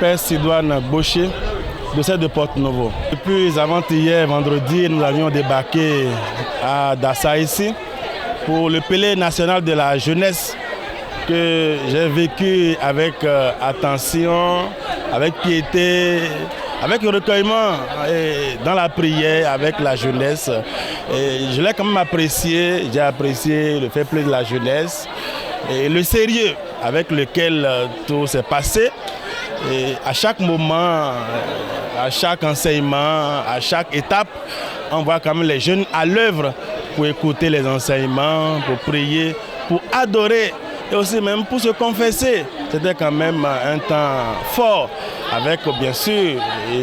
Père Sidoine Baucher, diocèse de Porto-Novo. Depuis avant-hier, vendredi, nous avions débarqué à Dassa ici pour le pèlerin national de la jeunesse que j'ai vécu avec attention, avec piété, avec recueillement, et dans la prière, avec la jeunesse. Et je l'ai quand même apprécié, j'ai apprécié le fair play de la jeunesse et le sérieux avec lequel tout s'est passé. Et à chaque moment, à chaque enseignement, à chaque étape, on voit quand même les jeunes à l'œuvre pour écouter les enseignements, pour prier, pour adorer et aussi même pour se confesser. C'était quand même un temps fort avec bien sûr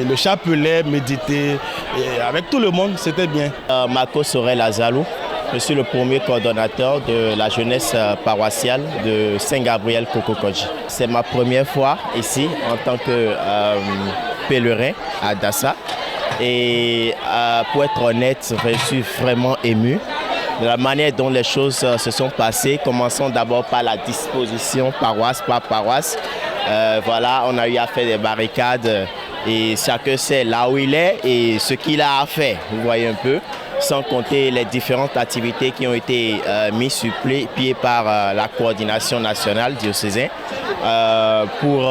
le chapelet médité et avec tout le monde, c'était bien. Marco Sorel Azalou, je suis le premier coordonnateur de la jeunesse paroissiale de Saint-Gabriel Kokokodji. C'est ma première fois ici en tant que pèlerin à Dassa et pour être honnête, je suis vraiment ému de la manière dont les choses se sont passées. Commençons d'abord par la disposition paroisse par paroisse. Voilà, on a eu à faire des barricades et chacun sait là où il est et ce qu'il a à faire, vous voyez un peu, sans compter les différentes activités qui ont été mises sur pied par la coordination nationale diocésaine pour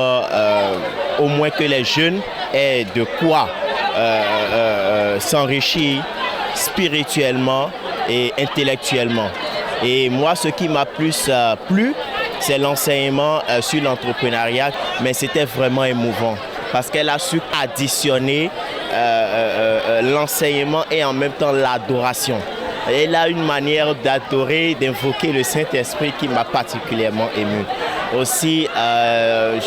au moins que les jeunes aient de quoi s'enrichir spirituellement et intellectuellement. Et moi, ce qui m'a plus plu, c'est l'enseignement sur l'entrepreneuriat, mais c'était vraiment émouvant parce qu'elle a su additionner l'enseignement et en même temps l'adoration. Elle a une manière d'adorer, d'invoquer le Saint-Esprit qui m'a particulièrement ému. Aussi,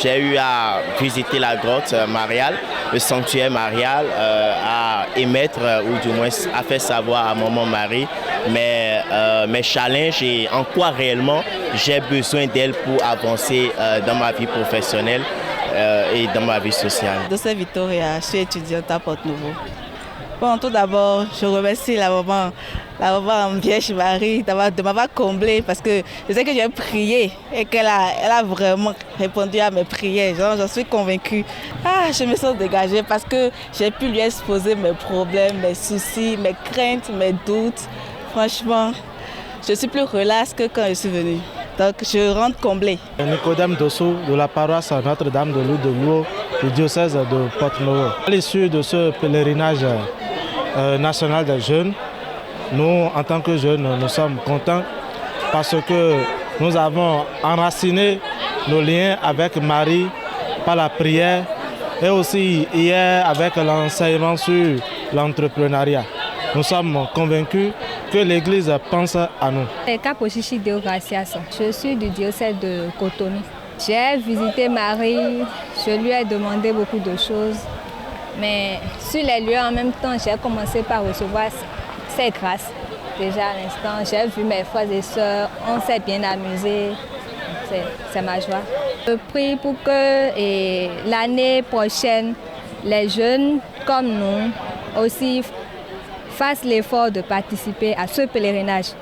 j'ai eu à visiter la grotte mariale, le sanctuaire marial, à émettre ou du moins à faire savoir à Maman Marie mes challenges et en quoi réellement j'ai besoin d'elle pour avancer dans ma vie professionnelle et dans ma vie sociale. Docteur Victoria, je suis étudiante à Porto-Novo. Bon, tout d'abord, je remercie la maman Vierge Marie de m'avoir comblée parce que je sais que j'ai prié et qu'elle a vraiment répondu à mes prières. J'en suis convaincue. Je me sens dégagée parce que j'ai pu lui exposer mes problèmes, mes soucis, mes craintes, mes doutes. Franchement, je suis plus relaxe que quand je suis venue. Donc, je rentre comblée. Nicodème Dosso de la paroisse Notre-Dame de l'Eau de Louo du diocèse de Porto-Novo. À l'issue de ce pèlerinage national des jeunes, nous, en tant que jeunes, nous sommes contents parce que nous avons enraciné nos liens avec Marie par la prière et aussi hier avec l'enseignement sur l'entrepreneuriat. Nous sommes convaincus que l'Église pense à nous. Je suis du diocèse de Cotonou. J'ai visité Marie, je lui ai demandé beaucoup de choses. Mais sur les lieux, en même temps, j'ai commencé par recevoir ses grâces. Déjà à l'instant, j'ai vu mes frères et sœurs, on s'est bien amusés. C'est ma joie. Je prie pour que l'année prochaine, les jeunes comme nous aussi fassent l'effort de participer à ce pèlerinage.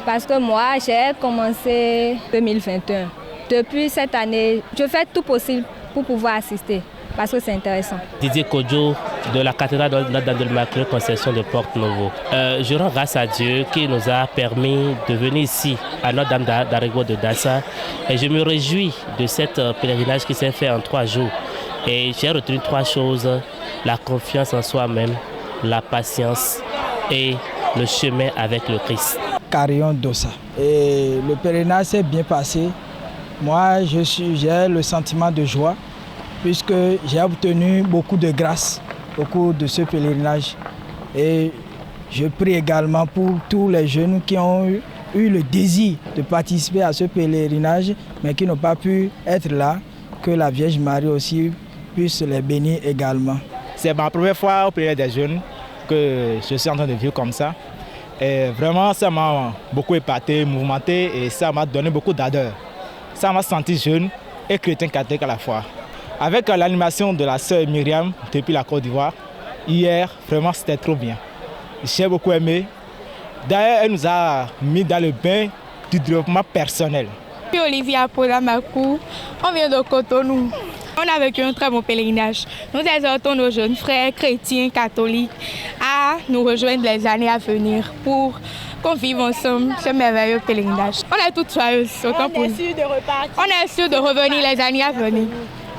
Parce que moi, j'ai commencé en 2021. Depuis cette année, je fais tout possible pour pouvoir assister. Parce que c'est intéressant. Didier Kodjo de la cathédrale de Notre-Dame de l'Immaculée Conception de Porto-Novo. Je rends grâce à Dieu qui nous a permis de venir ici à Notre-Dame d'Arrigo de Dassa. Et je me réjouis de cette pèlerinage qui s'est fait en 3 jours. Et j'ai retenu 3 choses, la confiance en soi-même, la patience et le chemin avec le Christ. Carillon Dossa. Et le pèlerinage s'est bien passé. Moi, j'ai le sentiment de joie puisque j'ai obtenu beaucoup de grâce au cours de ce pèlerinage. Et je prie également pour tous les jeunes qui ont eu le désir de participer à ce pèlerinage, mais qui n'ont pas pu être là, que la Vierge Marie aussi puisse les bénir également. C'est ma première fois au pèlerinage des jeunes que je suis en train de vivre comme ça. Et vraiment, ça m'a beaucoup épaté, mouvementé et ça m'a donné beaucoup d'ardeur. Ça m'a senti jeune et chrétien catholique à la fois. Avec l'animation de la sœur Myriam depuis la Côte d'Ivoire, hier, vraiment c'était trop bien. J'ai beaucoup aimé. D'ailleurs, elle nous a mis dans le bain du développement personnel. Je suis Olivia Polamakou, on vient de Cotonou. On on a vécu un très bon pèlerinage. Nous exhortons nos jeunes frères chrétiens, catholiques à nous rejoindre les années à venir pour qu'on vive ensemble ce merveilleux pèlerinage. On est toutes joyeuses, autant pour nous. On est sûr de revenir les années à venir.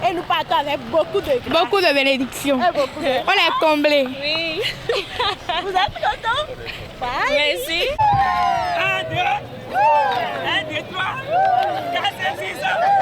Et nous partons avec beaucoup de grâce. Beaucoup de bénédictions. On est comblés. Oui. Vous êtes contents? Merci. 1, 2, 3, 4, 5, 6.